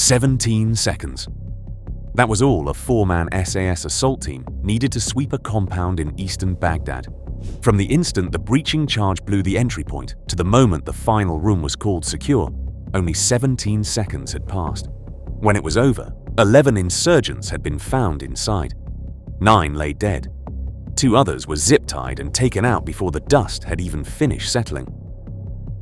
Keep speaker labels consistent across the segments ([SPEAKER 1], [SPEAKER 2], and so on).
[SPEAKER 1] 17 seconds. That was all a 4-man SAS assault team needed to sweep a compound in eastern Baghdad. From the instant the breaching charge blew the entry point to the moment the final room was called secure, only 17 seconds had passed. When it was over, 11 insurgents had been found inside. 9 lay dead. 2 others were zip-tied and taken out before the dust had even finished settling.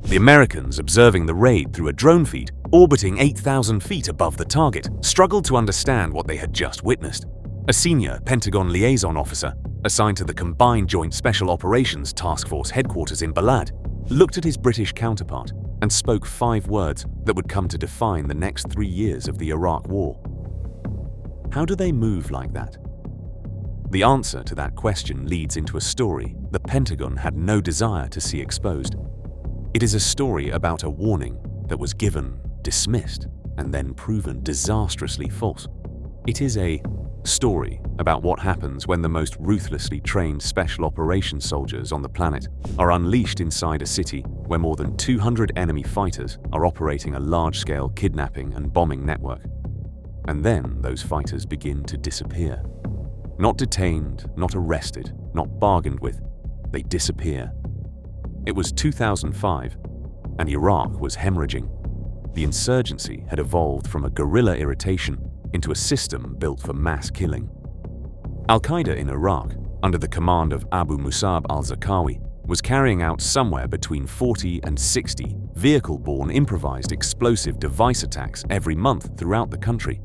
[SPEAKER 1] The Americans, observing the raid through a drone feed orbiting 8,000 feet above the target, struggled to understand what they had just witnessed. A senior Pentagon liaison officer, assigned to the Combined Joint Special Operations Task Force headquarters in Balad, looked at his British counterpart and spoke 5 words that would come to define the next 3 years of the Iraq War. How do they move like that? The answer to that question leads into a story the Pentagon had no desire to see exposed. It is a story about a warning that was given, dismissed, and then proven disastrously false. It is a story about what happens when the most ruthlessly trained special operations soldiers on the planet are unleashed inside a city where more than 200 enemy fighters are operating a large-scale kidnapping and bombing network. And then those fighters begin to disappear. Not detained, not arrested, not bargained with. They disappear. It was 2005, and Iraq was hemorrhaging. The insurgency had evolved from a guerrilla irritation into a system built for mass killing. Al-Qaeda in Iraq, under the command of Abu Musab al-Zarqawi, was carrying out somewhere between 40 and 60 vehicle-borne improvised explosive device attacks every month throughout the country.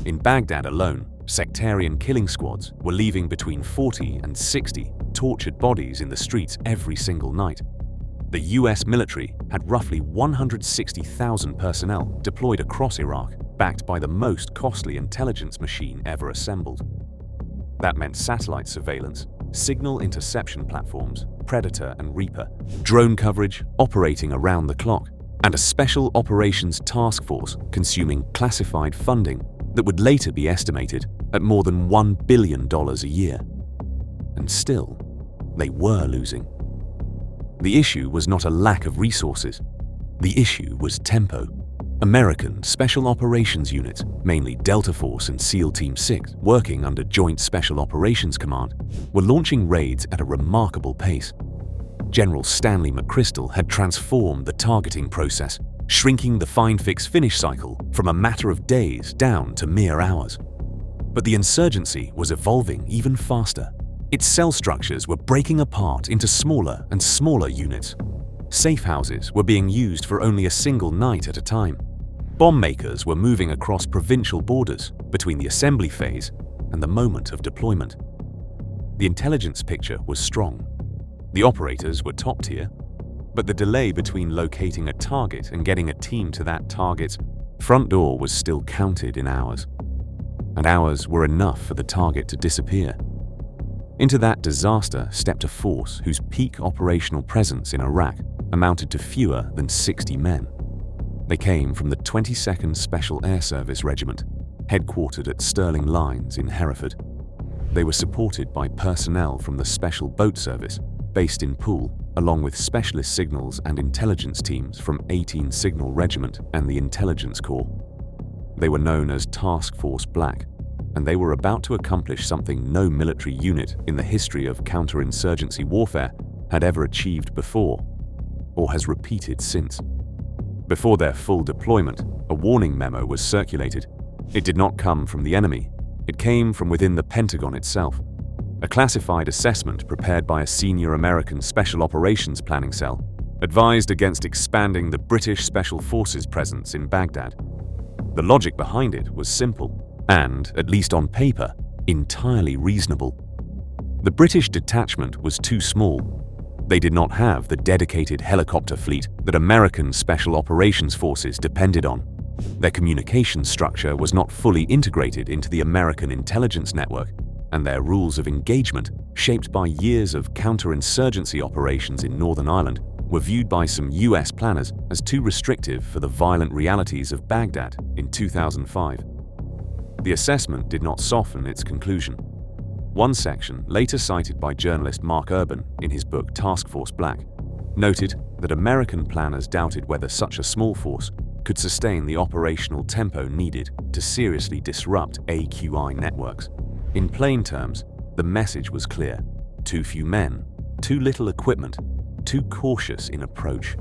[SPEAKER 1] In Baghdad alone, sectarian killing squads were leaving between 40 and 60 tortured bodies in the streets every single night. The US military had roughly 160,000 personnel deployed across Iraq, backed by the most costly intelligence machine ever assembled. That meant satellite surveillance, signal interception platforms, Predator and Reaper, drone coverage operating around the clock, and a special operations task force consuming classified funding that would later be estimated at more than $1 billion a year. And still, they were losing. The issue was not a lack of resources. The issue was tempo. American Special Operations units, mainly Delta Force and SEAL Team 6, working under Joint Special Operations Command, were launching raids at a remarkable pace. General Stanley McChrystal had transformed the targeting process, shrinking the find-fix-finish cycle from a matter of days down to mere hours. But the insurgency was evolving even faster. Its cell structures were breaking apart into smaller and smaller units. Safe houses were being used for only a single night at a time. Bomb makers were moving across provincial borders between the assembly phase and the moment of deployment. The intelligence picture was strong. The operators were top tier, but the delay between locating a target and getting a team to that target's front door was still counted in hours. And hours were enough for the target to disappear. Into that disaster stepped a force whose peak operational presence in Iraq amounted to fewer than 60 men. They came from the 22nd Special Air Service Regiment, headquartered at Sterling Lines in Hereford. They were supported by personnel from the Special Boat Service, based in Poole, along with specialist signals and intelligence teams from 18 Signal Regiment and the Intelligence Corps. They were known as Task Force Black, and they were about to accomplish something no military unit in the history of counterinsurgency warfare had ever achieved before, or has repeated since. Before their full deployment, a warning memo was circulated. It did not come from the enemy. It came from within the Pentagon itself. A classified assessment prepared by a senior American Special Operations Planning Cell advised against expanding the British Special Forces presence in Baghdad. The logic behind it was simple and, at least on paper, entirely reasonable. The British detachment was too small. They did not have the dedicated helicopter fleet that American Special Operations Forces depended on. Their communication structure was not fully integrated into the American intelligence network, and their rules of engagement, shaped by years of counterinsurgency operations in Northern Ireland, were viewed by some US planners as too restrictive for the violent realities of Baghdad in 2005. The assessment did not soften its conclusion. One section, later cited by journalist Mark Urban in his book Task Force Black, noted that American planners doubted whether such a small force could sustain the operational tempo needed to seriously disrupt AQI networks. In plain terms, the message was clear: too few men, too little equipment, too cautious in approach.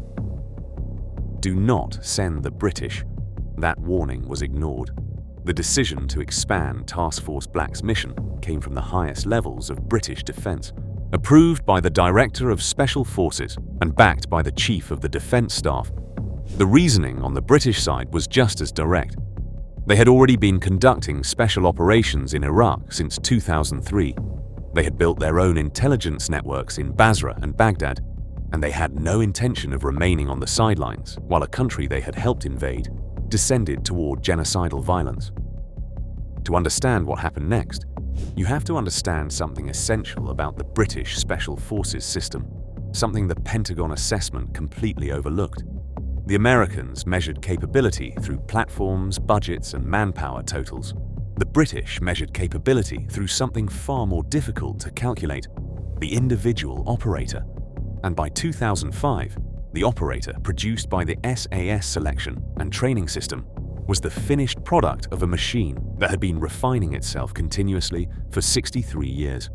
[SPEAKER 1] Do not send the British. That warning was ignored. The decision to expand Task Force Black's mission came from the highest levels of British defence, approved by the Director of Special Forces and backed by the Chief of the Defence Staff. The reasoning on the British side was just as direct. They had already been conducting special operations in Iraq since 2003. They had built their own intelligence networks in Basra and Baghdad, and they had no intention of remaining on the sidelines while a country they had helped invade descended toward genocidal violence. To understand what happened next, you have to understand something essential about the British Special Forces system, something the Pentagon assessment completely overlooked. The Americans measured capability through platforms, budgets, and manpower totals. The British measured capability through something far more difficult to calculate: the individual operator. And by 2005, the operator produced by the SAS selection and training system was the finished product of a machine that had been refining itself continuously for 63 years.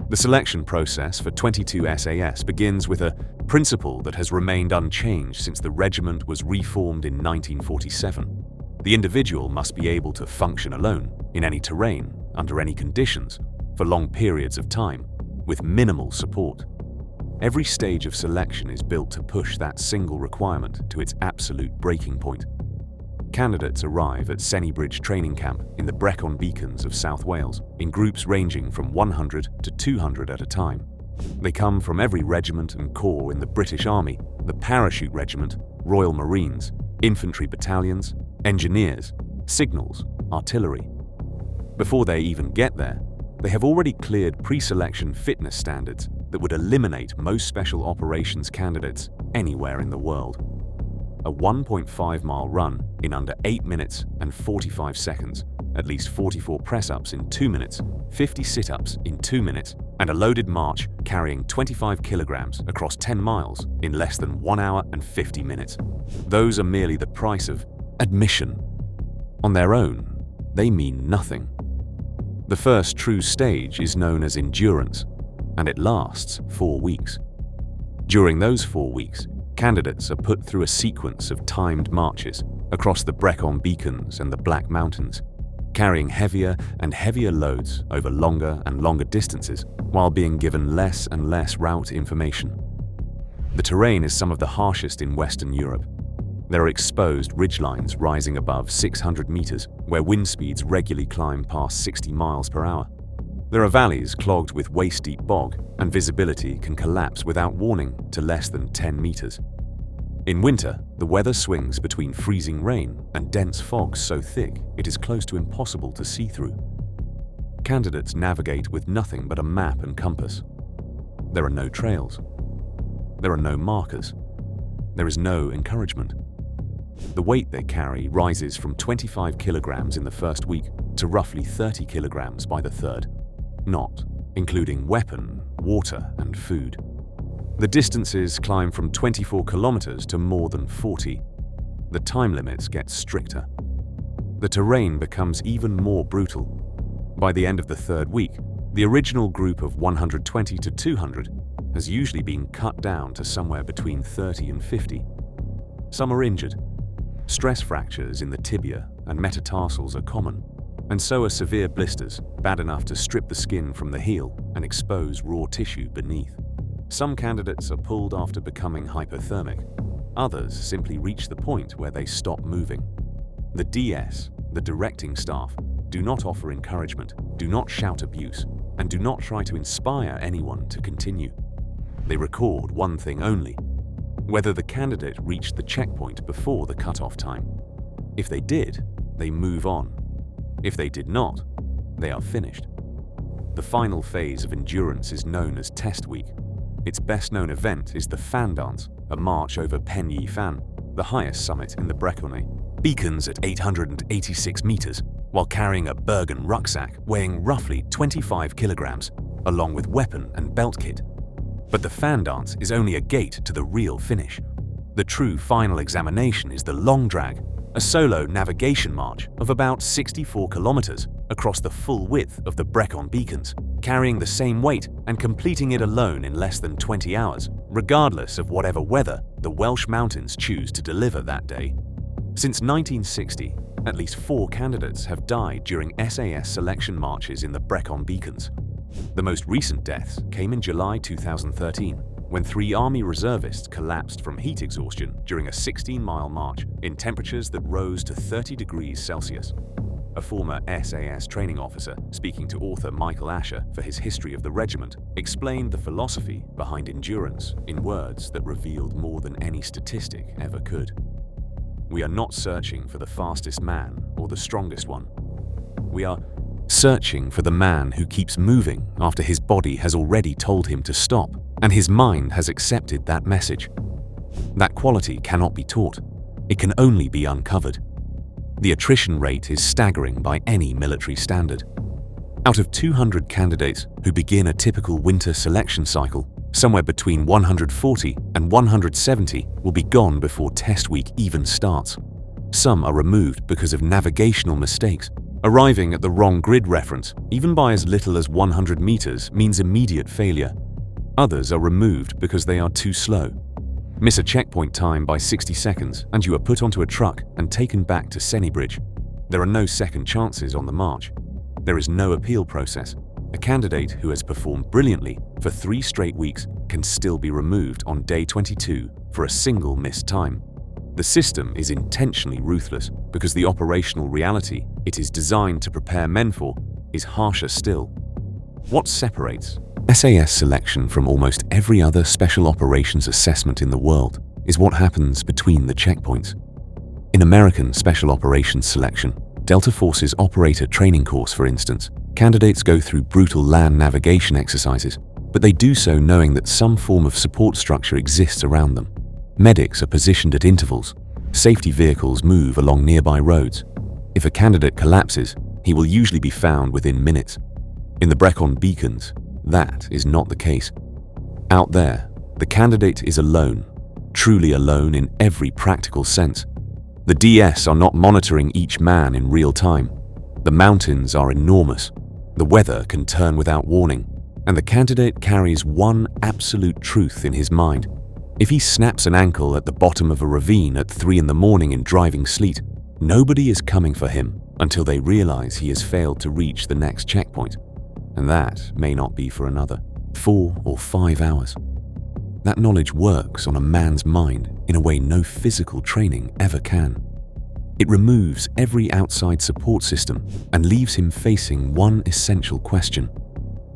[SPEAKER 1] The selection process for 22 SAS begins with a principle that has remained unchanged since the regiment was reformed in 1947. The individual must be able to function alone, in any terrain, under any conditions, for long periods of time, with minimal support. Every stage of selection is built to push that single requirement to its absolute breaking point. Candidates arrive at Sennybridge training camp in the Brecon Beacons of South Wales in groups ranging from 100 to 200 at a time. They come from every regiment and corps in the British Army, the Parachute Regiment, Royal Marines, infantry battalions, engineers, signals, artillery. Before they even get there, they have already cleared pre-selection fitness standards that would eliminate most special operations candidates anywhere in the world. A 1.5-mile run in under 8 minutes and 45 seconds, at least 44 press-ups in 2 minutes, 50 sit-ups in 2 minutes, and a loaded march carrying 25 kilograms across 10 miles in less than 1 hour and 50 minutes. Those are merely the price of admission. On their own, they mean nothing. The first true stage is known as endurance, and it lasts 4 weeks. During those 4 weeks, candidates are put through a sequence of timed marches across the Brecon Beacons and the Black Mountains, carrying heavier and heavier loads over longer and longer distances while being given less and less route information. The terrain is some of the harshest in Western Europe. There are exposed ridgelines rising above 600 meters, where wind speeds regularly climb past 60 miles per hour. There are valleys clogged with waist-deep bog, and visibility can collapse without warning to less than 10 meters. In winter, the weather swings between freezing rain and dense fog so thick it is close to impossible to see through. Candidates navigate with nothing but a map and compass. There are no trails. There are no markers. There is no encouragement. The weight they carry rises from 25 kilograms in the first week to roughly 30 kilograms by the third, not including weapon, water, and food. The distances climb from 24 kilometers to more than 40. The time limits get stricter. The terrain becomes even more brutal. By the end of the third week, the original group of 120 to 200 has usually been cut down to somewhere between 30 and 50. Some are injured. Stress fractures in the tibia and metatarsals are common, and so are severe blisters, bad enough to strip the skin from the heel and expose raw tissue beneath. Some candidates are pulled after becoming hypothermic. Others simply reach the point where they stop moving. The DS, the directing staff, do not offer encouragement, do not shout abuse, and do not try to inspire anyone to continue. They record one thing only: whether the candidate reached the checkpoint before the cutoff time. If they did, they move on. If they did not, they are finished. The final phase of endurance is known as Test Week. Its best-known event is the Fan Dance, a march over Pen Yi Fan, the highest summit in the Brecon Beacons at 886 meters, while carrying a Bergen rucksack weighing roughly 25 kilograms, along with weapon and belt kit. But the Fan Dance is only a gate to the real finish. The true final examination is the long drag, a solo navigation march of about 64 kilometers across the full width of the Brecon Beacons, carrying the same weight and completing it alone in less than 20 hours, regardless of whatever weather the Welsh mountains choose to deliver that day. Since 1960, at least 4 candidates have died during SAS selection marches in the Brecon Beacons. The most recent deaths came in July 2013, when 3 Army reservists collapsed from heat exhaustion during a 16-mile march in temperatures that rose to 30 degrees Celsius. A former SAS training officer, speaking to author Michael Asher for his history of the regiment, explained the philosophy behind endurance in words that revealed more than any statistic ever could. We are not searching for the fastest man or the strongest one. We are searching for the man who keeps moving after his body has already told him to stop, and his mind has accepted that message. That quality cannot be taught. It can only be uncovered. The attrition rate is staggering by any military standard. Out of 200 candidates who begin a typical winter selection cycle, somewhere between 140 and 170 will be gone before test week even starts. Some are removed because of navigational mistakes. Arriving at the wrong grid reference, even by as little as 100 meters, means immediate failure. Others are removed because they are too slow. Miss a checkpoint time by 60 seconds and you are put onto a truck and taken back to Sennybridge. There are no second chances on the march. There is no appeal process. A candidate who has performed brilliantly for 3 straight weeks can still be removed on day 22 for a single missed time. The system is intentionally ruthless because the operational reality it is designed to prepare men for is harsher still. What separates SAS selection from almost every other special operations assessment in the world is what happens between the checkpoints. In American special operations selection, Delta Force's operator training course, for instance, candidates go through brutal land navigation exercises, but they do so knowing that some form of support structure exists around them. Medics are positioned at intervals. Safety vehicles move along nearby roads. If a candidate collapses, he will usually be found within minutes. In the Brecon Beacons, that is not the case. Out there, the candidate is alone, truly alone in every practical sense. The DS are not monitoring each man in real time. The mountains are enormous. The weather can turn without warning, and the candidate carries one absolute truth in his mind. If he snaps an ankle at the bottom of a ravine at 3 in the morning in driving sleet, nobody is coming for him until they realize he has failed to reach the next checkpoint. And that may not be for another 4 or 5 hours. That knowledge works on a man's mind in a way no physical training ever can. It removes every outside support system and leaves him facing one essential question.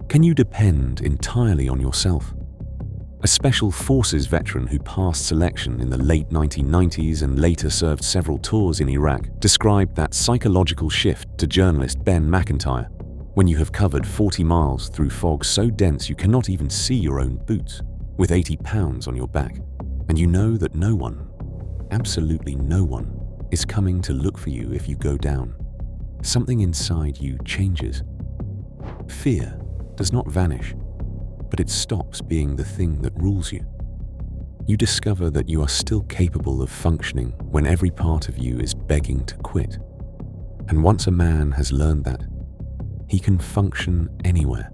[SPEAKER 1] Can you depend entirely on yourself? A Special Forces veteran who passed selection in the late 1990s and later served several tours in Iraq described that psychological shift to journalist Ben McIntyre. When you have covered 40 miles through fog so dense you cannot even see your own boots, with 80 pounds on your back, and you know that no one, absolutely no one, is coming to look for you if you go down, something inside you changes. Fear does not vanish, but it stops being the thing that rules you. You discover that you are still capable of functioning when every part of you is begging to quit. And once a man has learned that, he can function anywhere.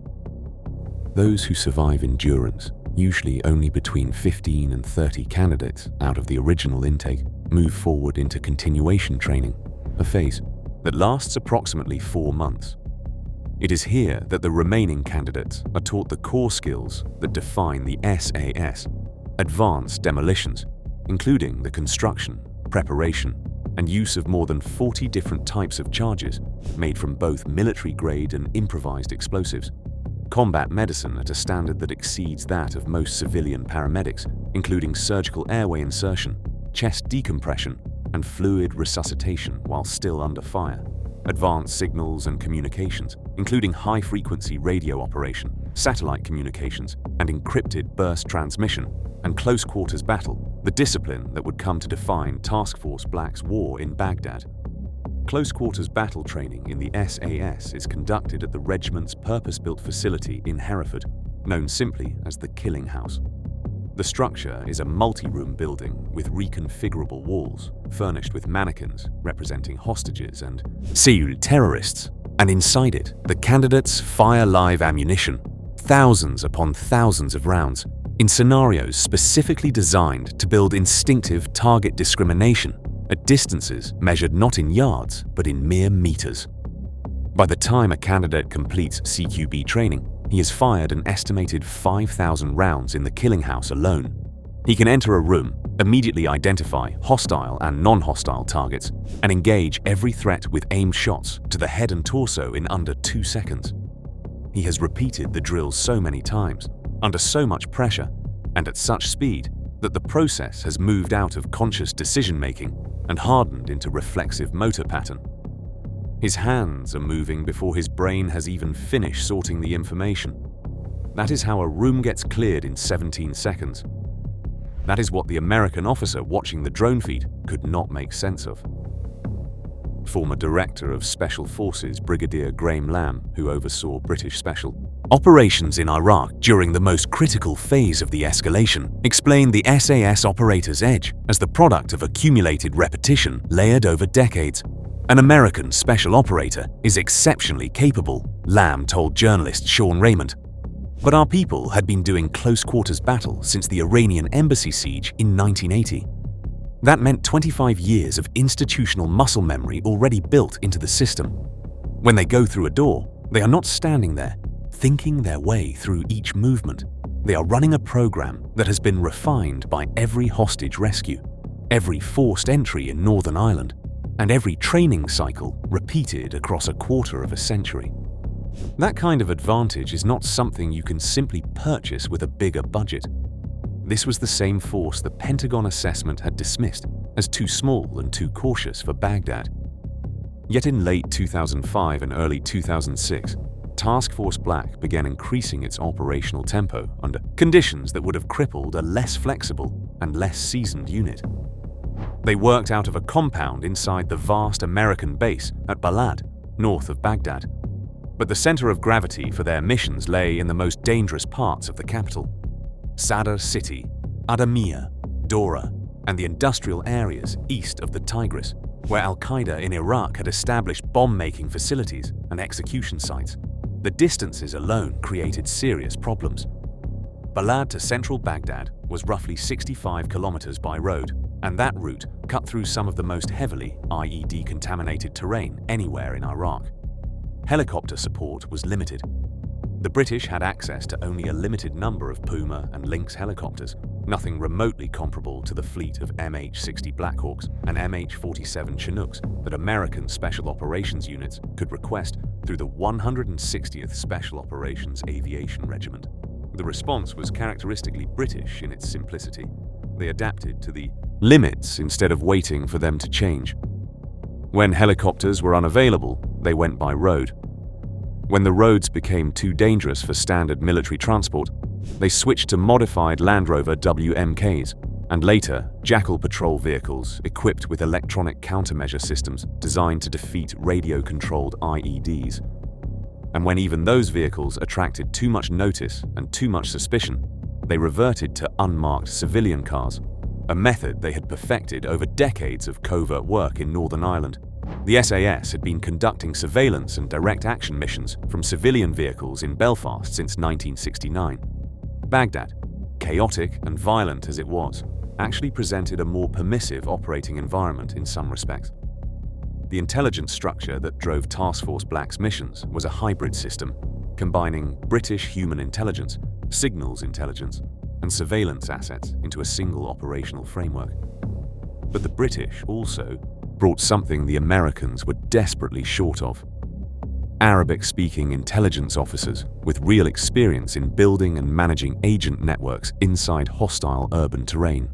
[SPEAKER 1] Those who survive endurance, usually only between 15 and 30 candidates out of the original intake, move forward into continuation training, a phase that lasts approximately 4 months. It is here that the remaining candidates are taught the core skills that define the SAS, advanced demolitions, including the construction, preparation, and use of more than 40 different types of charges made from both military-grade and improvised explosives. Combat medicine at a standard that exceeds that of most civilian paramedics, including surgical airway insertion, chest decompression, and fluid resuscitation while still under fire. Advanced signals and communications, including high-frequency radio operation, satellite communications, and encrypted burst transmission, and close-quarters battle, the discipline that would come to define Task Force Black's war in Baghdad. Close-quarters battle training in the SAS is conducted at the regiment's purpose-built facility in Hereford, known simply as the Killing House. The structure is a multi-room building with reconfigurable walls, furnished with mannequins representing hostages and Seoul terrorists. And inside it, the candidates fire live ammunition, thousands upon thousands of rounds, in scenarios specifically designed to build instinctive target discrimination at distances measured not in yards but in mere meters. By the time a candidate completes CQB training, he has fired an estimated 5,000 rounds in the killing house alone. He can enter a room, immediately identify hostile and non-hostile targets, and engage every threat with aimed shots to the head and torso in under 2 seconds. He has repeated the drills so many times, under so much pressure, and at such speed that the process has moved out of conscious decision-making and hardened into reflexive motor pattern. His hands are moving before his brain has even finished sorting the information. That is how a room gets cleared in 17 seconds. That is what the American officer watching the drone feed could not make sense of. Former Director of Special Forces Brigadier Graham Lamb, who oversaw British Special Operations in Iraq during the most critical phase of the escalation, explained the SAS operator's edge as the product of accumulated repetition layered over decades. An American special operator is exceptionally capable, Lamb told journalist Sean Raymond. But our people had been doing close-quarters battle since the Iranian embassy siege in 1980. That meant 25 years of institutional muscle memory already built into the system. When they go through a door, they are not standing there, thinking their way through each movement. They are running a program that has been refined by every hostage rescue, every forced entry in Northern Ireland, and every training cycle repeated across a quarter of a century. That kind of advantage is not something you can simply purchase with a bigger budget. This was the same force the Pentagon assessment had dismissed as too small and too cautious for Baghdad. Yet in late 2005 and early 2006, Task Force Black began increasing its operational tempo under conditions that would have crippled a less flexible and less seasoned unit. They worked out of a compound inside the vast American base at Balad, north of Baghdad. But the center of gravity for their missions lay in the most dangerous parts of the capital: Sadr City, Adamiyah, Dora, and the industrial areas east of the Tigris, where Al-Qaeda in Iraq had established bomb-making facilities and execution sites. The distances alone created serious problems. Balad to central Baghdad was roughly 65 kilometers by road, and that route cut through some of the most heavily IED-contaminated terrain anywhere in Iraq. Helicopter support was limited. The British had access to only a limited number of Puma and Lynx helicopters, nothing remotely comparable to the fleet of MH-60 Blackhawks and MH-47 Chinooks that American Special Operations units could request through the 160th Special Operations Aviation Regiment. The response was characteristically British in its simplicity. They adapted to the limits instead of waiting for them to change. When helicopters were unavailable, they went by road. When the roads became too dangerous for standard military transport, they switched to modified Land Rover WMKs, and later Jackal patrol vehicles equipped with electronic countermeasure systems designed to defeat radio-controlled IEDs. And when even those vehicles attracted too much notice and too much suspicion, they reverted to unmarked civilian cars, a method they had perfected over decades of covert work in Northern Ireland. The SAS had been conducting surveillance and direct action missions from civilian vehicles in Belfast since 1969. Baghdad, chaotic and violent as it was, actually presented a more permissive operating environment in some respects. The intelligence structure that drove Task Force Black's missions was a hybrid system, combining British human intelligence, signals intelligence, and surveillance assets into a single operational framework. But the British also brought something the Americans were desperately short of: Arabic-speaking intelligence officers with real experience in building and managing agent networks inside hostile urban terrain.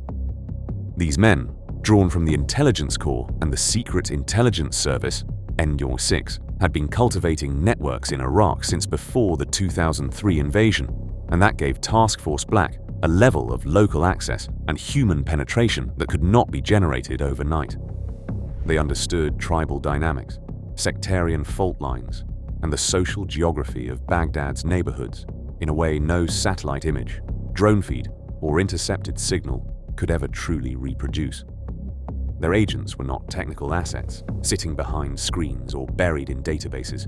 [SPEAKER 1] These men, drawn from the Intelligence Corps and the Secret Intelligence Service, NDOR-6, had been cultivating networks in Iraq since before the 2003 invasion, and that gave Task Force Black a level of local access and human penetration that could not be generated overnight. They understood tribal dynamics, sectarian fault lines, and the social geography of Baghdad's neighborhoods in a way no satellite image, drone feed, or intercepted signal could ever truly reproduce. Their agents were not technical assets, sitting behind screens or buried in databases.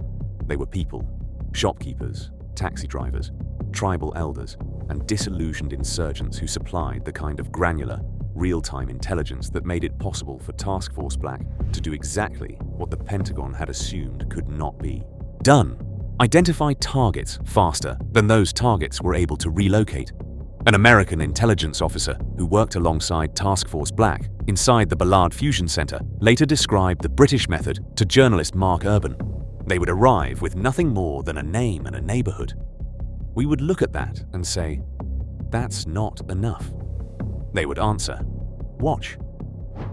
[SPEAKER 1] They were people, shopkeepers, taxi drivers, tribal elders, and disillusioned insurgents who supplied the kind of granular, real-time intelligence that made it possible for Task Force Black to do exactly what the Pentagon had assumed could not be done: identify targets faster than those targets were able to relocate. An American intelligence officer who worked alongside Task Force Black inside the Ballard Fusion Center later described the British method to journalist Mark Urban. They would arrive with nothing more than a name and a neighborhood. We would look at that and say, "That's not enough." They would answer, "Watch."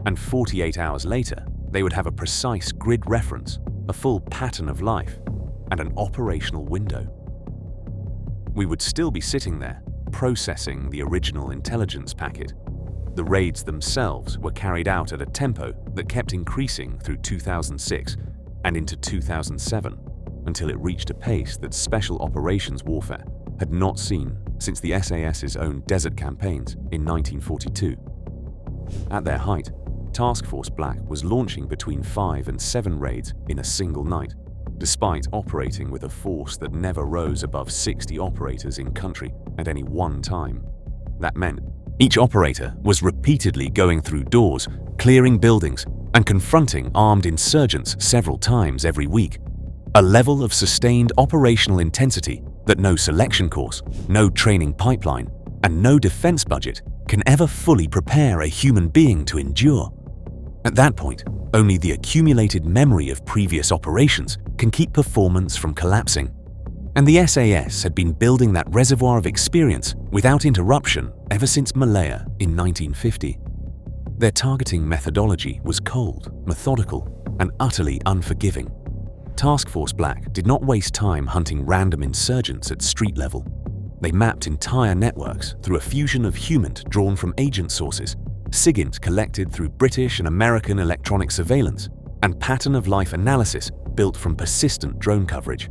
[SPEAKER 1] And 48 hours later, they would have a precise grid reference, a full pattern of life, and an operational window. We would still be sitting there, processing the original intelligence packet. The raids themselves were carried out at a tempo that kept increasing through 2006 and into 2007, until it reached a pace that special operations warfare had not seen since the SAS's own desert campaigns in 1942. At their height, Task Force Black was launching between 5 and 7 raids in a single night, despite operating with a force that never rose above 60 operators in country at any one time. That meant each operator was repeatedly going through doors, clearing buildings, and confronting armed insurgents several times every week. A level of sustained operational intensity that no selection course, no training pipeline, and no defense budget can ever fully prepare a human being to endure. At that point, only the accumulated memory of previous operations can keep performance from collapsing. And the SAS had been building that reservoir of experience without interruption ever since Malaya in 1950. Their targeting methodology was cold, methodical, and utterly unforgiving. Task Force Black did not waste time hunting random insurgents at street level. They mapped entire networks through a fusion of HUMINT drawn from agent sources, SIGINT collected through British and American electronic surveillance, and pattern of life analysis built from persistent drone coverage.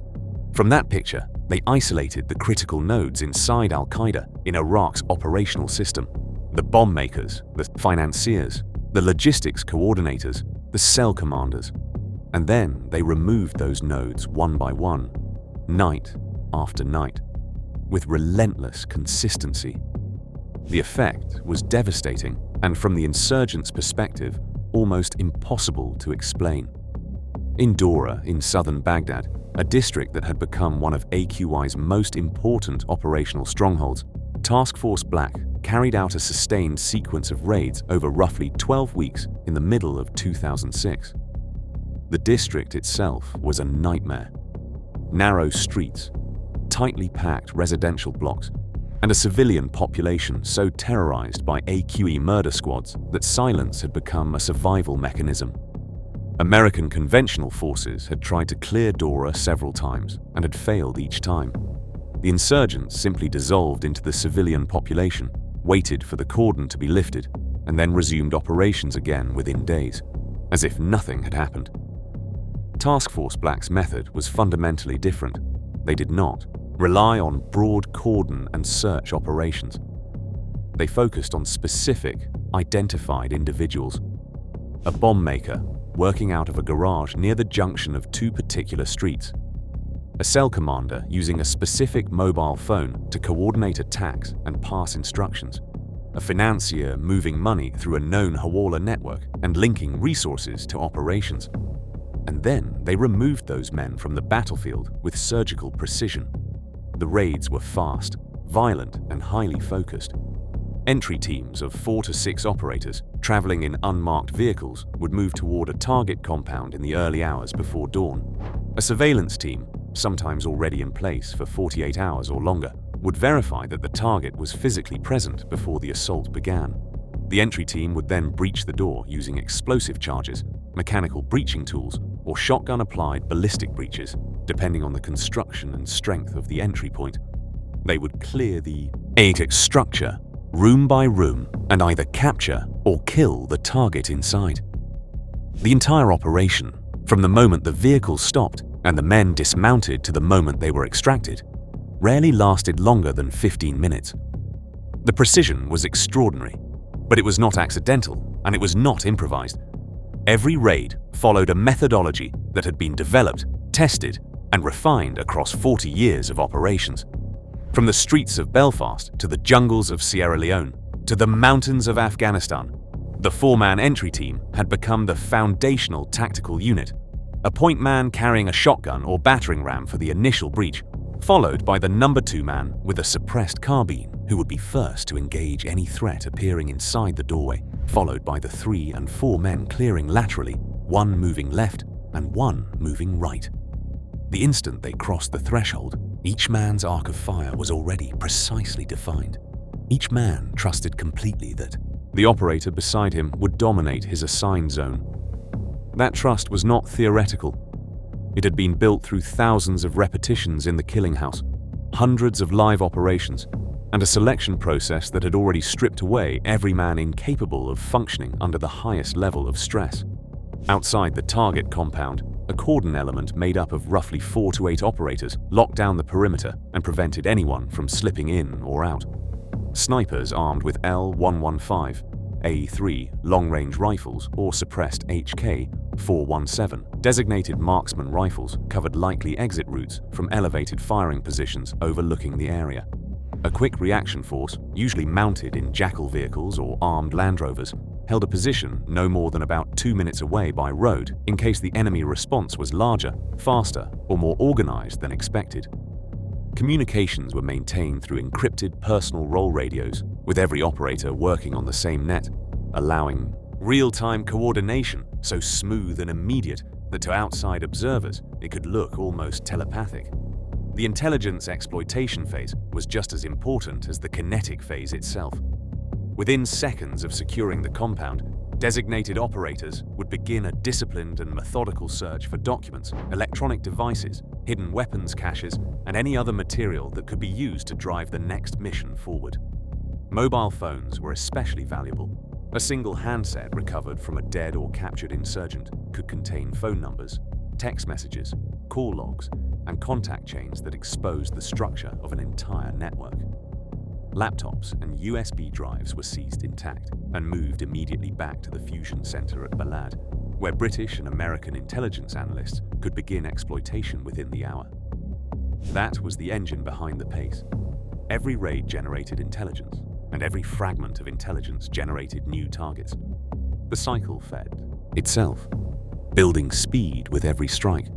[SPEAKER 1] From that picture, they isolated the critical nodes inside Al-Qaeda in Iraq's operational system: the bomb makers, the financiers, the logistics coordinators, the cell commanders. And then they removed those nodes one by one, night after night, with relentless consistency. The effect was devastating and, from the insurgents' perspective, almost impossible to explain. In Dora, in southern Baghdad, a district that had become one of AQI's most important operational strongholds, Task Force Black carried out a sustained sequence of raids over roughly 12 weeks in the middle of 2006. The district itself was a nightmare. Narrow streets, tightly packed residential blocks, and a civilian population so terrorized by AQE murder squads that silence had become a survival mechanism. American conventional forces had tried to clear Dora several times and had failed each time. The insurgents simply dissolved into the civilian population, waited for the cordon to be lifted, and then resumed operations again within days, as if nothing had happened. Task Force Black's method was fundamentally different. They did not rely on broad cordon and search operations. They focused on specific, identified individuals. A bomb maker working out of a garage near the junction of 2 particular streets. A cell commander using a specific mobile phone to coordinate attacks and pass instructions. A financier moving money through a known Hawala network and linking resources to operations. And then they removed those men from the battlefield with surgical precision. The raids were fast, violent, and highly focused. Entry teams of 4 to 6 operators traveling in unmarked vehicles would move toward a target compound in the early hours before dawn. A surveillance team, sometimes already in place for 48 hours or longer, would verify that the target was physically present before the assault began. The entry team would then breach the door using explosive charges, mechanical breaching tools, or shotgun-applied ballistic breaches, depending on the construction and strength of the entry point. They would clear the ATIC structure, room by room, and either capture or kill the target inside. The entire operation, from the moment the vehicle stopped and the men dismounted to the moment they were extracted, rarely lasted longer than 15 minutes. The precision was extraordinary, but it was not accidental and it was not improvised. Every raid followed a methodology that had been developed, tested, and refined across 40 years of operations. From the streets of Belfast to the jungles of Sierra Leone to the mountains of Afghanistan, the four-man entry team had become the foundational tactical unit, a point man carrying a shotgun or battering ram for the initial breach, followed by the number 2 man with a suppressed carbine who would be first to engage any threat appearing inside the doorway, followed by the 3 and 4 men clearing laterally, one moving left and one moving right. The instant they crossed the threshold, each man's arc of fire was already precisely defined. Each man trusted completely that the operator beside him would dominate his assigned zone. That trust was not theoretical. It had been built through thousands of repetitions in the killing house, hundreds of live operations, and a selection process that had already stripped away every man incapable of functioning under the highest level of stress. Outside the target compound, a cordon element made up of roughly 4 to 8 operators locked down the perimeter and prevented anyone from slipping in or out. Snipers armed with L115, A3 long-range rifles or suppressed HK-417 designated marksman rifles covered likely exit routes from elevated firing positions overlooking the area. A quick reaction force, usually mounted in jackal vehicles or armed Land Rovers, held a position no more than about 2 minutes away by road in case the enemy response was larger, faster, or more organized than expected. Communications were maintained through encrypted personal roll radios, with every operator working on the same net, allowing real-time coordination so smooth and immediate that to outside observers it could look almost telepathic. The intelligence exploitation phase was just as important as the kinetic phase itself. Within seconds of securing the compound, designated operators would begin a disciplined and methodical search for documents, electronic devices, hidden weapons caches, and any other material that could be used to drive the next mission forward. Mobile phones were especially valuable. A single handset recovered from a dead or captured insurgent could contain phone numbers, text messages, call logs, and contact chains that exposed the structure of an entire network. Laptops and USB drives were seized intact and moved immediately back to the fusion center at Balad, where British and American intelligence analysts could begin exploitation within the hour. That was the engine behind the pace. Every raid generated intelligence, and every fragment of intelligence generated new targets. The cycle fed itself, building speed with every strike,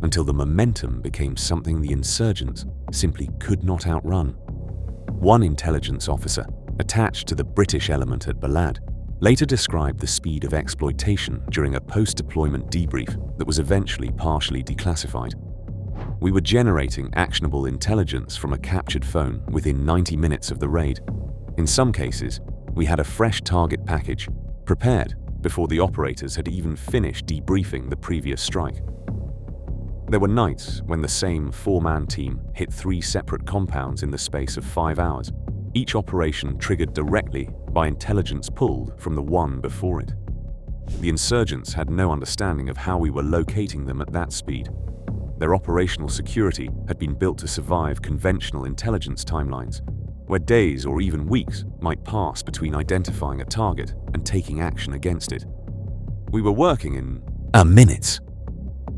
[SPEAKER 1] until the momentum became something the insurgents simply could not outrun. One intelligence officer, attached to the British element at Balad, later described the speed of exploitation during a post-deployment debrief that was eventually partially declassified. We were generating actionable intelligence from a captured phone within 90 minutes of the raid. In some cases, we had a fresh target package prepared before the operators had even finished debriefing the previous strike. There were nights when the same 4-man team hit 3 separate compounds in the space of 5 hours, each operation triggered directly by intelligence pulled from the one before it. The insurgents had no understanding of how we were locating them at that speed. Their operational security had been built to survive conventional intelligence timelines, where days or even weeks might pass between identifying a target and taking action against it. We were working in minutes.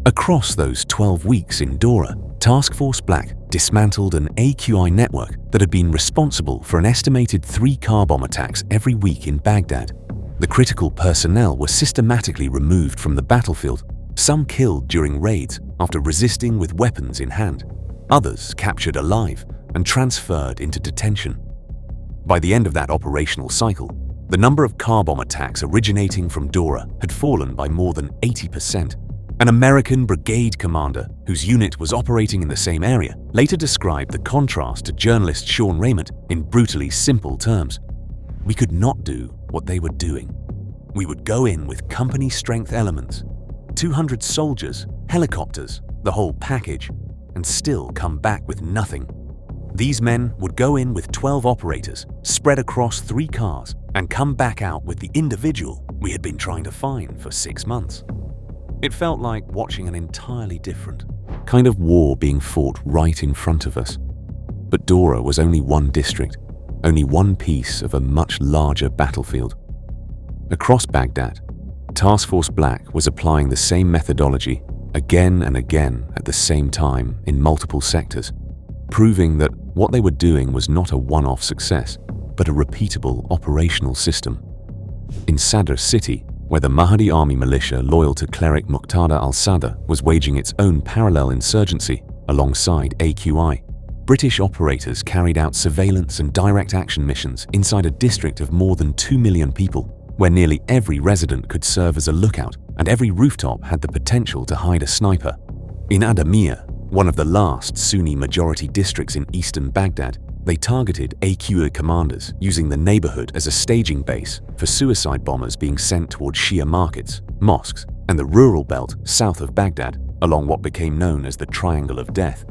[SPEAKER 1] Across those 12 weeks in Dora, Task Force Black dismantled an AQI network that had been responsible for an estimated 3 car bomb attacks every week in Baghdad. The critical personnel were systematically removed from the battlefield, some killed during raids after resisting with weapons in hand, others captured alive and transferred into detention. By the end of that operational cycle, the number of car bomb attacks originating from Dora had fallen by more than 80%. An American brigade commander, whose unit was operating in the same area, later described the contrast to journalist Sean Raymond in brutally simple terms. We could not do what they were doing. We would go in with company-strength elements, 200 soldiers, helicopters, the whole package, and still come back with nothing. These men would go in with 12 operators, spread across 3 cars, and come back out with the individual we had been trying to find for 6 months. It felt like watching an entirely different kind of war being fought right in front of us. But Dora was only one district, only one piece of a much larger battlefield. Across Baghdad, Task Force Black was applying the same methodology again and again at the same time in multiple sectors, proving that what they were doing was not a one-off success, but a repeatable operational system. In Sadr City, where the Mahdi army militia loyal to cleric Muqtada al-Sadr was waging its own parallel insurgency alongside AQI, British operators carried out surveillance and direct action missions inside a district of more than 2 million people, where nearly every resident could serve as a lookout and every rooftop had the potential to hide a sniper. In Adamiyah, one of the last Sunni-majority districts in eastern Baghdad, they targeted AQI commanders using the neighborhood as a staging base for suicide bombers being sent towards Shia markets, mosques, and the rural belt south of Baghdad along what became known as the Triangle of Death.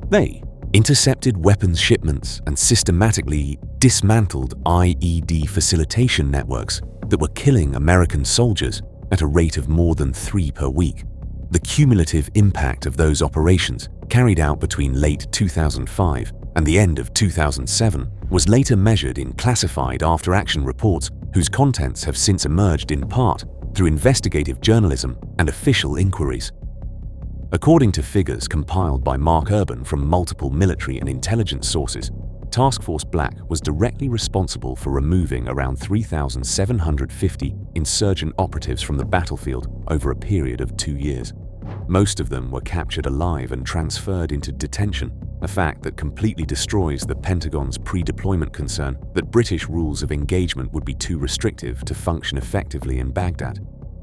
[SPEAKER 1] They intercepted weapons shipments and systematically dismantled IED facilitation networks that were killing American soldiers at a rate of more than 3 per week. The cumulative impact of those operations, carried out between late 2005 and the end of 2007, was later measured in classified after-action reports whose contents have since emerged in part through investigative journalism and official inquiries. According to figures compiled by Mark Urban from multiple military and intelligence sources, Task Force Black was directly responsible for removing around 3,750 insurgent operatives from the battlefield over a period of 2 years. Most of them were captured alive and transferred into detention, a fact that completely destroys the Pentagon's pre-deployment concern that British rules of engagement would be too restrictive to function effectively in Baghdad.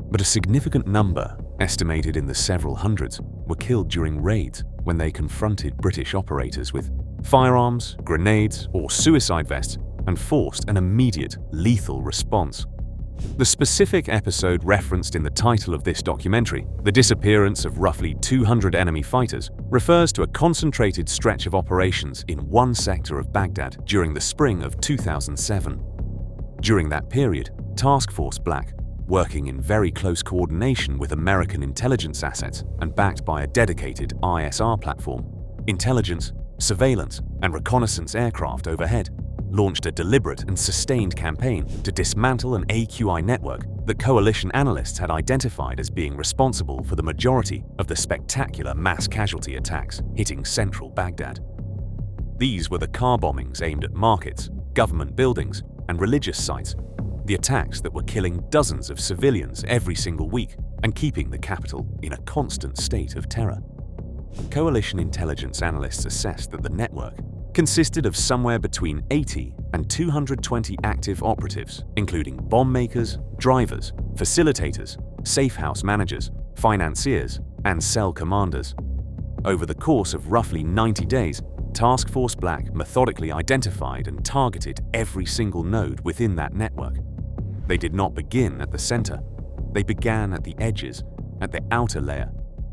[SPEAKER 1] But a significant number, estimated in the several hundreds, were killed during raids when they confronted British operators with firearms, grenades, or suicide vests and forced an immediate, lethal response. The specific episode referenced in the title of this documentary, the disappearance of roughly 200 enemy fighters, refers to a concentrated stretch of operations in one sector of Baghdad during the spring of 2007. During that period, Task Force Black, working in very close coordination with American intelligence assets and backed by a dedicated ISR platform, intelligence, surveillance, and reconnaissance aircraft overhead, launched a deliberate and sustained campaign to dismantle an AQI network that coalition analysts had identified as being responsible for the majority of the spectacular mass casualty attacks hitting central Baghdad. These were the car bombings aimed at markets, government buildings, and religious sites, the attacks that were killing dozens of civilians every single week and keeping the capital in a constant state of terror. Coalition intelligence analysts assessed that the network consisted of somewhere between 80 and 220 active operatives, including bomb makers, drivers, facilitators, safe house managers, financiers, and cell commanders. Over the course of roughly 90 days, Task Force Black methodically identified and targeted every single node within that network. They did not begin at the center. They began at the edges, at the outer layer.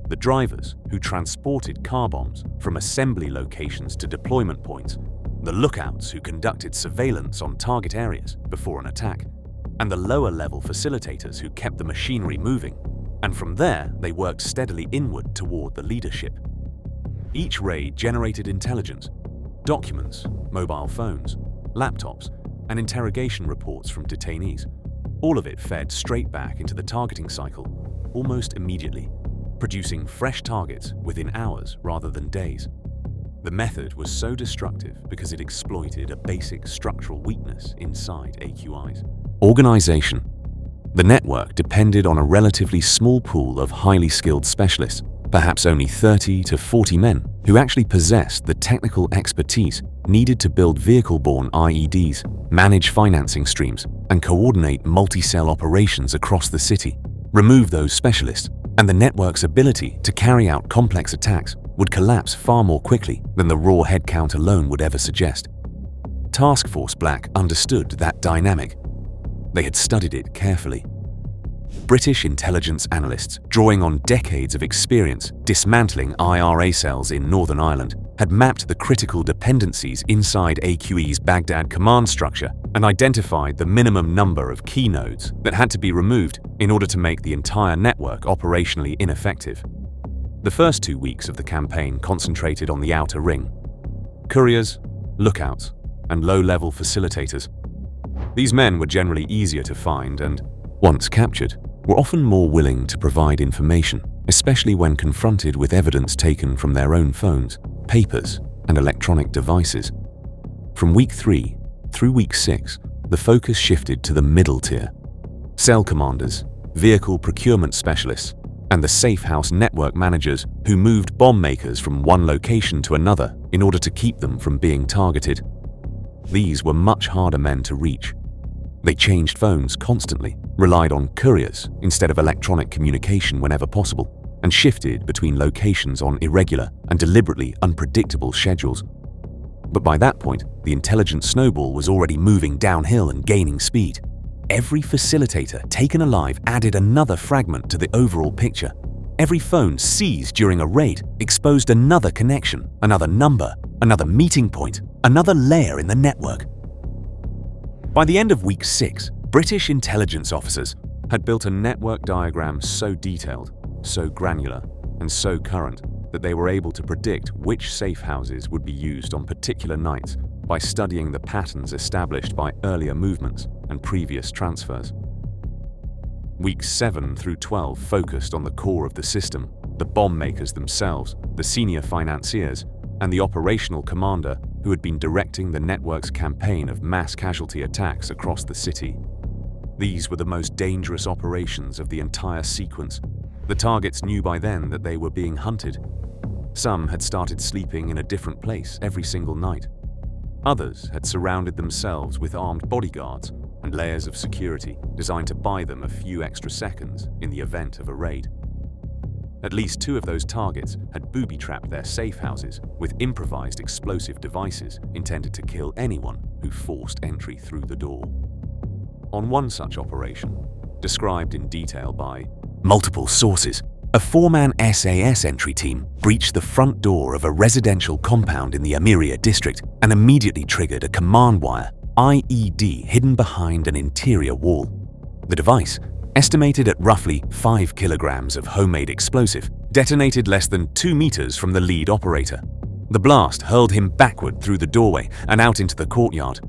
[SPEAKER 1] The drivers who transported car bombs from assembly locations to deployment points, the lookouts who conducted surveillance on target areas before an attack, and the lower-level facilitators who kept the machinery moving, and from there they worked steadily inward toward the leadership. Each raid generated intelligence, documents, mobile phones, laptops, and interrogation reports from detainees. All of it fed straight back into the targeting cycle, almost immediately, producing fresh targets within hours rather than days. The method was so destructive because it exploited a basic structural weakness inside AQIs. Organization. The network depended on a relatively small pool of highly skilled specialists, perhaps only 30 to 40 men, who actually possessed the technical expertise needed to build vehicle-borne IEDs, manage financing streams, and coordinate multi-cell operations across the city. Remove those specialists, and the network's ability to carry out complex attacks would collapse far more quickly than the raw headcount alone would ever suggest. Task Force Black understood that dynamic. They had studied it carefully. British intelligence analysts, drawing on decades of experience dismantling IRA cells in Northern Ireland, had mapped the critical dependencies inside AQE's Baghdad command structure and identified the minimum number of key nodes that had to be removed in order to make the entire network operationally ineffective. The first 2 weeks of the campaign concentrated on the outer ring. Couriers, lookouts, and low-level facilitators. These men were generally easier to find and, once captured, were often more willing to provide information, especially when confronted with evidence taken from their own phones, papers, and electronic devices. From week 3 through week 6, the focus shifted to the middle tier: cell commanders, vehicle procurement specialists, and the safe house network managers who moved bomb makers from one location to another in order to keep them from being targeted. These were much harder men to reach. They changed phones constantly, relied on couriers instead of electronic communication whenever possible, and shifted between locations on irregular and deliberately unpredictable schedules. But by that point, the intelligence snowball was already moving downhill and gaining speed. Every facilitator taken alive added another fragment to the overall picture. Every phone seized during a raid exposed another connection, another number, another meeting point, another layer in the network. By the end of week 6, British intelligence officers had built a network diagram so detailed, so granular, and so current that they were able to predict which safe houses would be used on particular nights by studying the patterns established by earlier movements and previous transfers. Weeks 7 through 12 focused on the core of the system, the bomb makers themselves, the senior financiers, and the operational commander who had been directing the network's campaign of mass casualty attacks across the city. These were the most dangerous operations of the entire sequence. The targets knew by then that they were being hunted. Some had started sleeping in a different place every single night. Others had surrounded themselves with armed bodyguards and layers of security designed to buy them a few extra seconds in the event of a raid. At least 2 of those targets had booby-trapped their safe houses with improvised explosive devices intended to kill anyone who forced entry through the door. On one such operation, described in detail by multiple sources, a 4-man SAS entry team breached the front door of a residential compound in the Amiria district and immediately triggered a command wire IED hidden behind an interior wall. The device, estimated at roughly 5 kilograms of homemade explosive, detonated less than 2 meters from the lead operator. The blast hurled him backward through the doorway and out into the courtyard.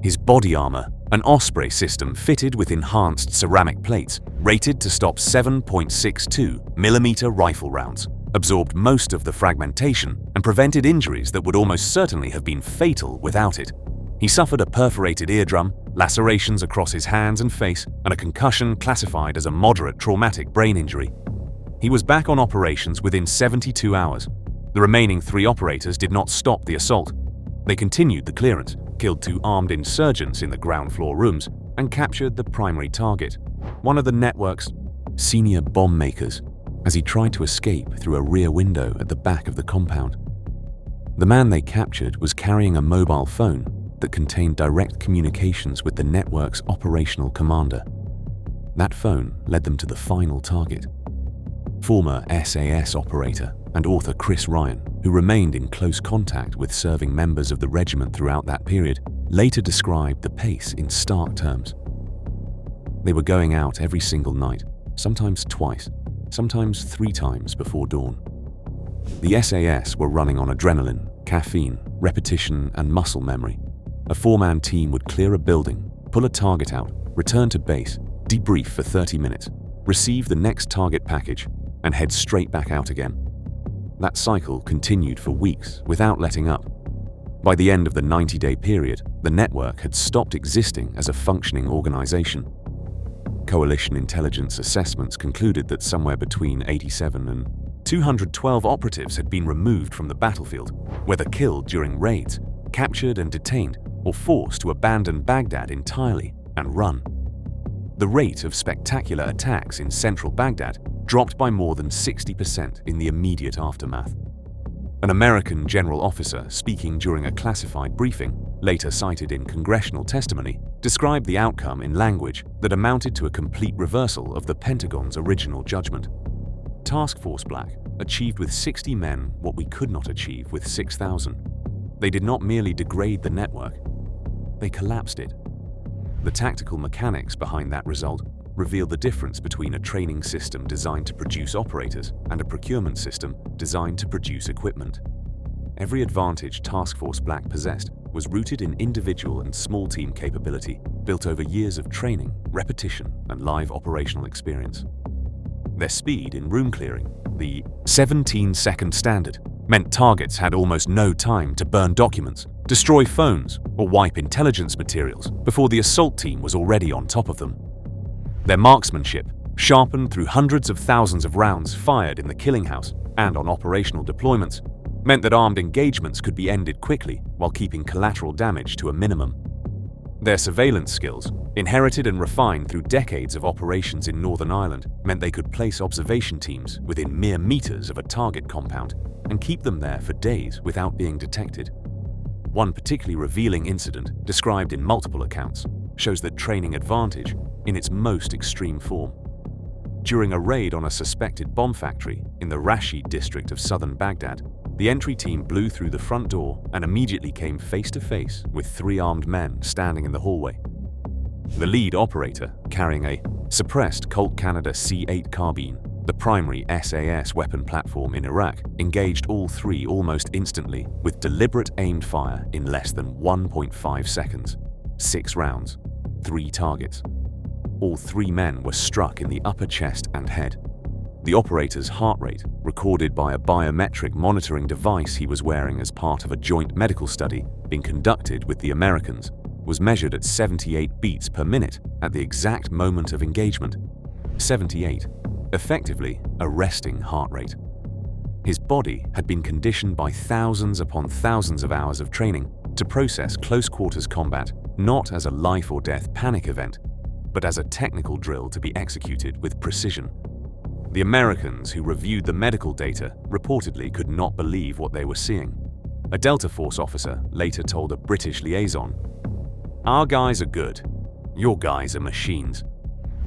[SPEAKER 1] His body armor, an Osprey system fitted with enhanced ceramic plates, rated to stop 7.62mm rifle rounds, absorbed most of the fragmentation and prevented injuries that would almost certainly have been fatal without it. He suffered a perforated eardrum, lacerations across his hands and face, and a concussion classified as a moderate traumatic brain injury. He was back on operations within 72 hours. The remaining 3 operators did not stop the assault. They continued the clearance, killed 2 armed insurgents in the ground floor rooms, and captured the primary target, one of the network's senior bomb makers, as he tried to escape through a rear window at the back of the compound. The man they captured was carrying a mobile phone that contained direct communications with the network's operational commander. That phone led them to the final target. Former SAS operator and author Chris Ryan, who remained in close contact with serving members of the regiment throughout that period, later described the pace in stark terms. They were going out every single night, sometimes twice, sometimes 3 times before dawn. The SAS were running on adrenaline, caffeine, repetition, and muscle memory. A 4-man team would clear a building, pull a target out, return to base, debrief for 30 minutes, receive the next target package, and head straight back out again. That cycle continued for weeks without letting up. By the end of the 90-day period, the network had stopped existing as a functioning organization. Coalition intelligence assessments concluded that somewhere between 87 and 212 operatives had been removed from the battlefield, whether killed during raids, captured and detained, or forced to abandon Baghdad entirely and run. The rate of spectacular attacks in central Baghdad dropped by more than 60% in the immediate aftermath. An American general officer speaking during a classified briefing, later cited in congressional testimony, described the outcome in language that amounted to a complete reversal of the Pentagon's original judgment. Task Force Black achieved with 60 men what we could not achieve with 6,000. They did not merely degrade the network, they collapsed it. The tactical mechanics behind that result reveal the difference between a training system designed to produce operators and a procurement system designed to produce equipment. every advantage Task Force Black possessed was rooted in individual and small team capability built over years of training, repetition, and live operational experience. Their speed in room clearing, the 17-second standard, meant targets had almost no time to burn documents, destroy phones, or wipe intelligence materials before the assault team was already on top of them. Their marksmanship, sharpened through hundreds of thousands of rounds fired in the killing house and on operational deployments, meant that armed engagements could be ended quickly while keeping collateral damage to a minimum. Their surveillance skills, inherited and refined through decades of operations in Northern Ireland, meant they could place observation teams within mere meters of a target compound and keep them there for days without being detected. One particularly revealing incident, described in multiple accounts, shows that training advantage in its most extreme form. During a raid on a suspected bomb factory in the Rashid district of southern Baghdad, the entry team blew through the front door and immediately came face to face with 3 armed men standing in the hallway. The lead operator, carrying a suppressed Colt Canada C8 carbine, the primary SAS weapon platform in Iraq, engaged all 3 almost instantly with deliberate aimed fire in less than 1.5 seconds. 6 rounds, 3 targets. All 3 men were struck in the upper chest and head. The operator's heart rate, recorded by a biometric monitoring device he was wearing as part of a joint medical study being conducted with the Americans, was measured at 78 beats per minute at the exact moment of engagement. 78, effectively a resting heart rate. His body had been conditioned by thousands upon thousands of hours of training to process close-quarters combat not as a life-or-death panic event, but as a technical drill to be executed with precision. The Americans who reviewed the medical data reportedly could not believe what they were seeing. A Delta Force officer later told a British liaison, "Our guys are good. Your guys are machines."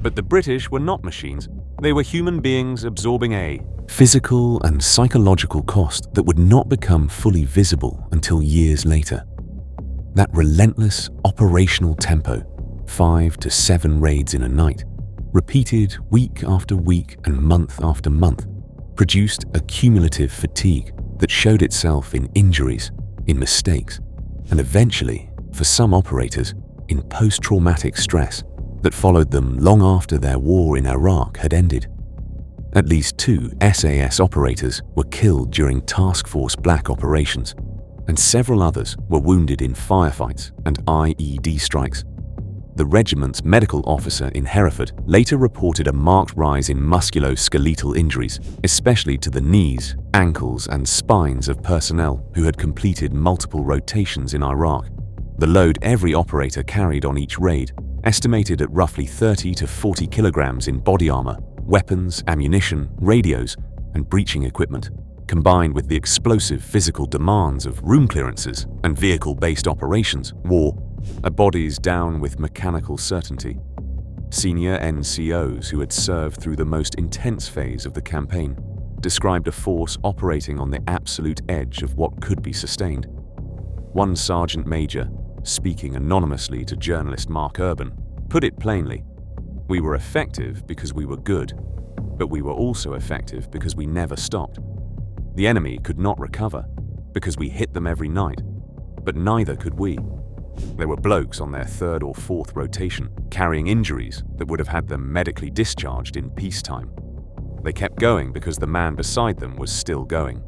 [SPEAKER 1] But the British were not machines. They were human beings absorbing a physical and psychological cost that would not become fully visible until years later. That relentless operational tempo, 5 to 7 raids in a night, repeated week after week and month after month, produced a cumulative fatigue that showed itself in injuries, in mistakes, and eventually, for some operators, in post-traumatic stress that followed them long after their war in Iraq had ended. At least 2 SAS operators were killed during Task Force Black operations, and several others were wounded in firefights and IED strikes. The regiment's medical officer in Hereford later reported a marked rise in musculoskeletal injuries, especially to the knees, ankles, and spines of personnel who had completed multiple rotations in Iraq. The load every operator carried on each raid, estimated at roughly 30 to 40 kilograms in body armor, weapons, ammunition, radios, and breaching equipment, combined with the explosive physical demands of room clearances and vehicle-based operations, wore bodies down with mechanical certainty. Senior NCOs who had served through the most intense phase of the campaign described a force operating on the absolute edge of what could be sustained. One sergeant major, speaking anonymously to journalist Mark Urban, put it plainly, "We were effective because we were good, but we were also effective because we never stopped. The enemy could not recover because we hit them every night, but neither could we." There were blokes on their 3rd or 4th rotation carrying injuries that would have had them medically discharged in peacetime. They kept going because the man beside them was still going.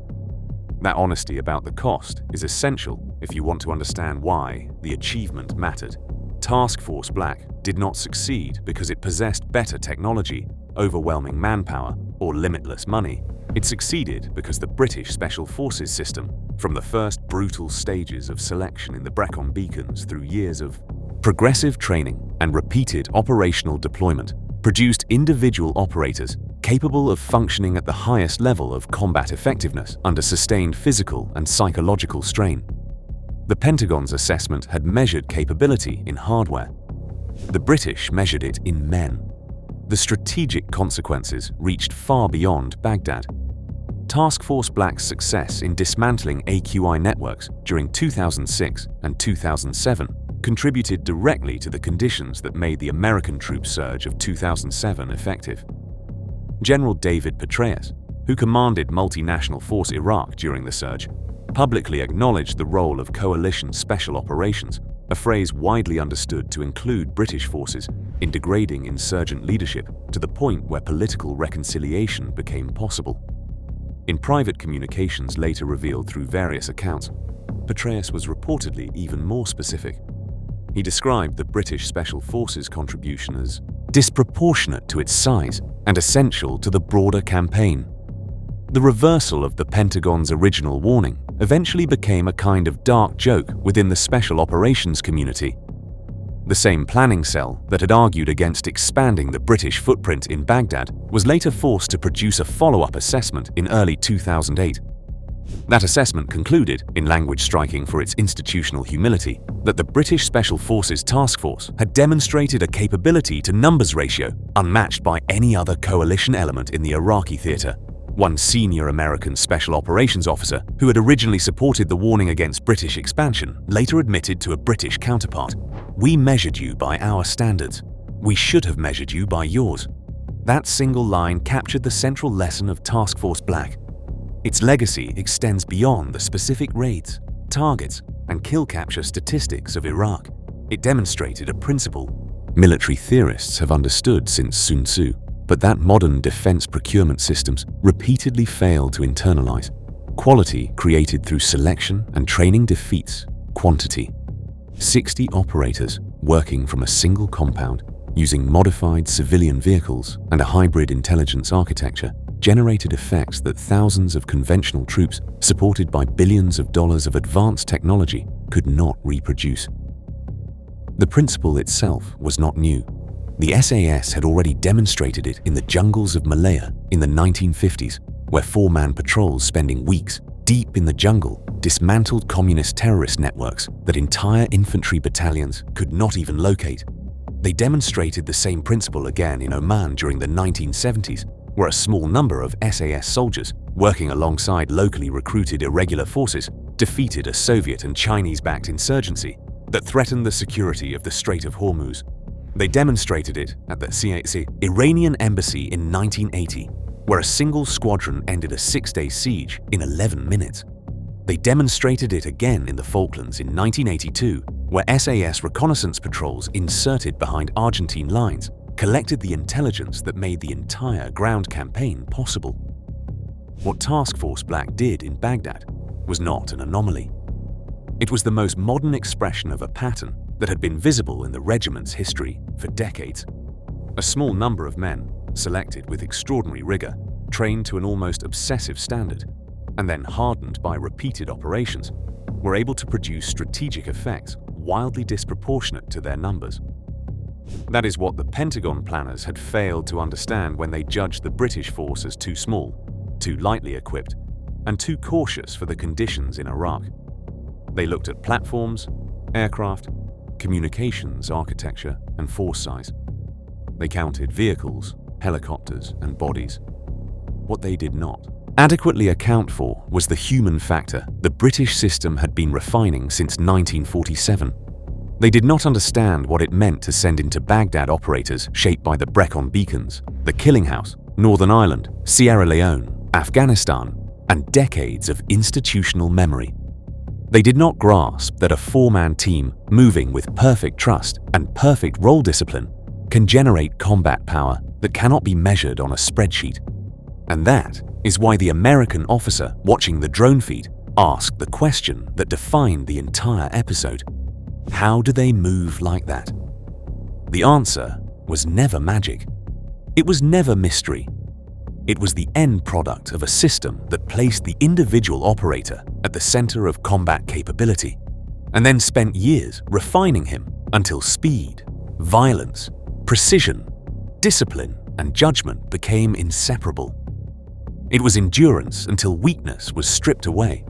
[SPEAKER 1] That honesty about the cost is essential if you want to understand why the achievement mattered. Task Force Black did not succeed because it possessed better technology, overwhelming manpower, or limitless money. It succeeded because the British Special Forces system, from the first brutal stages of selection in the Brecon Beacons through years of progressive training and repeated operational deployment, produced individual operators capable of functioning at the highest level of combat effectiveness under sustained physical and psychological strain. The Pentagon's assessment had measured capability in hardware. The British measured it in men. The strategic consequences reached far beyond Baghdad. Task Force Black's success in dismantling AQI networks during 2006 and 2007 contributed directly to the conditions that made the American troop surge of 2007 effective. General David Petraeus, who commanded multinational force Iraq during the surge, publicly acknowledged the role of coalition special operations, a phrase widely understood to include British forces, in degrading insurgent leadership to the point where political reconciliation became possible. In private communications later revealed through various accounts, Petraeus was reportedly even more specific. He described the British Special Forces contribution as disproportionate to its size and essential to the broader campaign. The reversal of the Pentagon's original warning eventually became a kind of dark joke within the special operations community. The same planning cell that had argued against expanding the British footprint in Baghdad was later forced to produce a follow-up assessment in early 2008. That assessment concluded, in language striking for its institutional humility, that the British Special Forces Task Force had demonstrated a capability to numbers ratio unmatched by any other coalition element in the Iraqi theater. One senior American special operations officer, who had originally supported the warning against British expansion, later admitted to a British counterpart, "We measured you by our standards. We should have measured you by yours." That single line captured the central lesson of Task Force Black. Its legacy extends beyond the specific raids, targets, and kill capture statistics of Iraq. It demonstrated a principle military theorists have understood since Sun Tzu, but that modern defense procurement systems repeatedly fail to internalize. Quality created through selection and training defeats quantity. 60 operators working from a single compound, using modified civilian vehicles and a hybrid intelligence architecture, generated effects that thousands of conventional troops, supported by billions of dollars of advanced technology, could not reproduce. The principle itself was not new. The SAS had already demonstrated it in the jungles of Malaya in the 1950s, where four-man patrols spending weeks deep in the jungle dismantled communist terrorist networks that entire infantry battalions could not even locate. They demonstrated the same principle again in Oman during the 1970s, where a small number of SAS soldiers, working alongside locally recruited irregular forces, defeated a Soviet and Chinese-backed insurgency that threatened the security of the Strait of Hormuz. They demonstrated it at the SAS Iranian embassy in 1980, where a single squadron ended a 6-day siege in 11 minutes. They demonstrated it again in the Falklands in 1982, where SAS reconnaissance patrols inserted behind Argentine lines collected the intelligence that made the entire ground campaign possible. What Task Force Black did in Baghdad was not an anomaly. It was the most modern expression of a pattern that had been visible in the regiment's history for decades. A small number of men, selected with extraordinary rigor, trained to an almost obsessive standard, and then hardened by repeated operations, were able to produce strategic effects wildly disproportionate to their numbers. That is what the Pentagon planners had failed to understand when they judged the British force as too small, too lightly equipped, and too cautious for the conditions in Iraq. They looked at platforms, aircraft, communications architecture, and force size. They counted vehicles, helicopters, and bodies. What they did not adequately account for was the human factor the British system had been refining since 1947. They did not understand what it meant to send into Baghdad operators shaped by the Brecon Beacons, the Killing House, Northern Ireland, Sierra Leone, Afghanistan, and decades of institutional memory. They did not grasp that a four-man team moving with perfect trust and perfect role discipline can generate combat power that cannot be measured on a spreadsheet. And that is why the American officer watching the drone feed asked the question that defined the entire episode. How do they move like that? The answer was never magic. It was never mystery. It was the end product of a system that placed the individual operator at the center of combat capability, and then spent years refining him until speed, violence, precision, discipline, and judgment became inseparable. It was endurance until weakness was stripped away.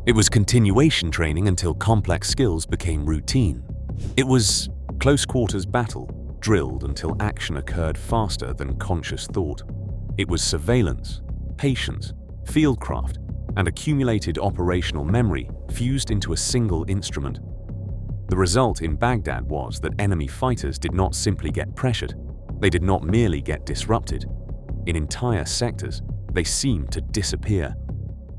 [SPEAKER 1] It was continuation training until complex skills became routine. It was close quarters battle, drilled until action occurred faster than conscious thought. It was surveillance, patience, fieldcraft, and accumulated operational memory fused into a single instrument. The result in Baghdad was that enemy fighters did not simply get pressured. They did not merely get disrupted. In entire sectors, they seemed to disappear.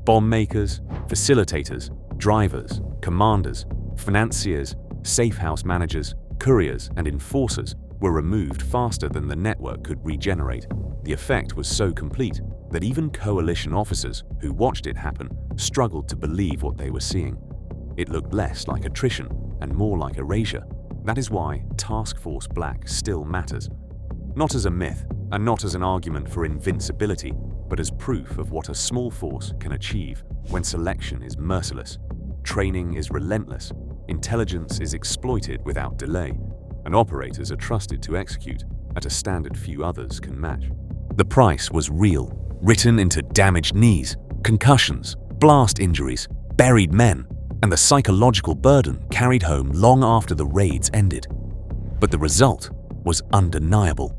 [SPEAKER 1] Bomb makers, facilitators, drivers, commanders, financiers, safe house managers, couriers, and enforcers were removed faster than the network could regenerate. The effect was so complete that even coalition officers who watched it happen struggled to believe what they were seeing. It looked less like attrition and more like erasure. That is why Task Force Black still matters. Not as a myth, and not as an argument for invincibility, but as proof of what a small force can achieve when selection is merciless, training is relentless, intelligence is exploited without delay, and operators are trusted to execute at a standard few others can match. The price was real, written into damaged knees, concussions, blast injuries, buried men, and the psychological burden carried home long after the raids ended. But the result was undeniable.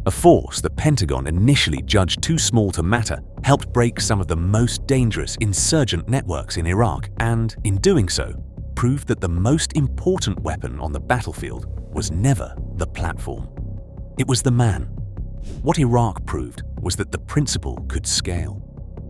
[SPEAKER 1] A force the Pentagon initially judged too small to matter helped break some of the most dangerous insurgent networks in Iraq and, in doing so, proved that the most important weapon on the battlefield was never the platform. It was the man. What Iraq proved was that the principle could scale.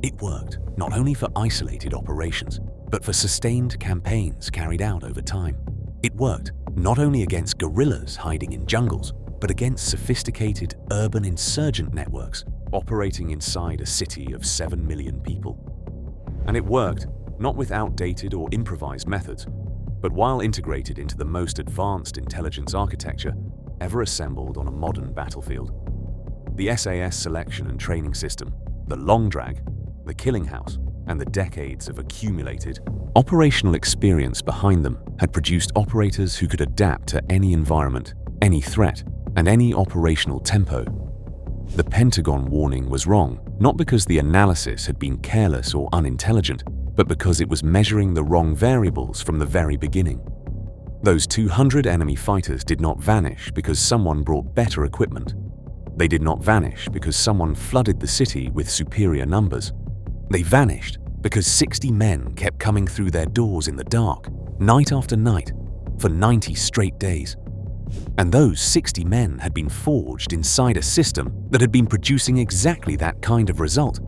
[SPEAKER 1] It worked not only for isolated operations, but for sustained campaigns carried out over time. It worked not only against guerrillas hiding in jungles, but against sophisticated urban insurgent networks operating inside a city of 7 million people. And it worked not with outdated or improvised methods, but while integrated into the most advanced intelligence architecture ever assembled on a modern battlefield. The SAS selection and training system, the long drag, the killing house, and the decades of accumulated operational experience behind them had produced operators who could adapt to any environment, any threat, and any operational tempo. The Pentagon warning was wrong, not because the analysis had been careless or unintelligent, but because it was measuring the wrong variables from the very beginning. Those 200 enemy fighters did not vanish because someone brought better equipment. They did not vanish because someone flooded the city with superior numbers. They vanished because 60 men kept coming through their doors in the dark, night after night, for 90 straight days. And those 60 men had been forged inside a system that had been producing exactly that kind of result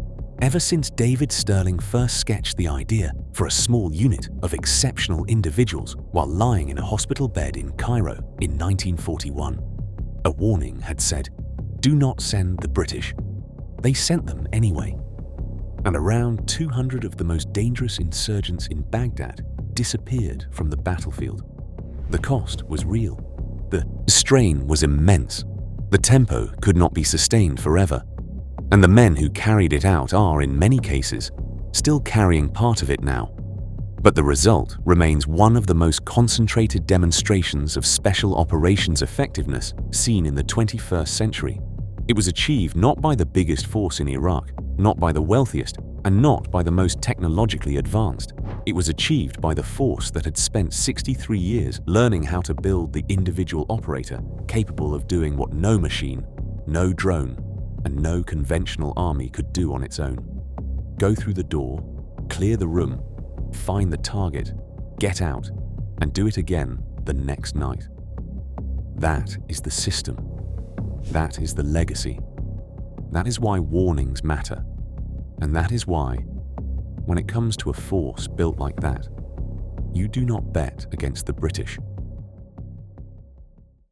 [SPEAKER 1] ever since David Sterling first sketched the idea for a small unit of exceptional individuals while lying in a hospital bed in Cairo in 1941. A warning had said, "Do not send the British." They sent them anyway. And around 200 of the most dangerous insurgents in Baghdad disappeared from the battlefield. The cost was real. The strain was immense. The tempo could not be sustained forever. And the men who carried it out are, in many cases, still carrying part of it now. But the result remains one of the most concentrated demonstrations of special operations effectiveness seen in the 21st century. It was achieved not by the biggest force in Iraq, not by the wealthiest, and not by the most technologically advanced. It was achieved by the force that had spent 63 years learning how to build the individual operator capable of doing what no machine, no drone, and no conventional army could do on its own. Go through the door, clear the room, find the target, get out, and do it again the next night. That is the system. That is the legacy. That is why warnings matter. And that is why, when it comes to a force built like that, you do not bet against the British.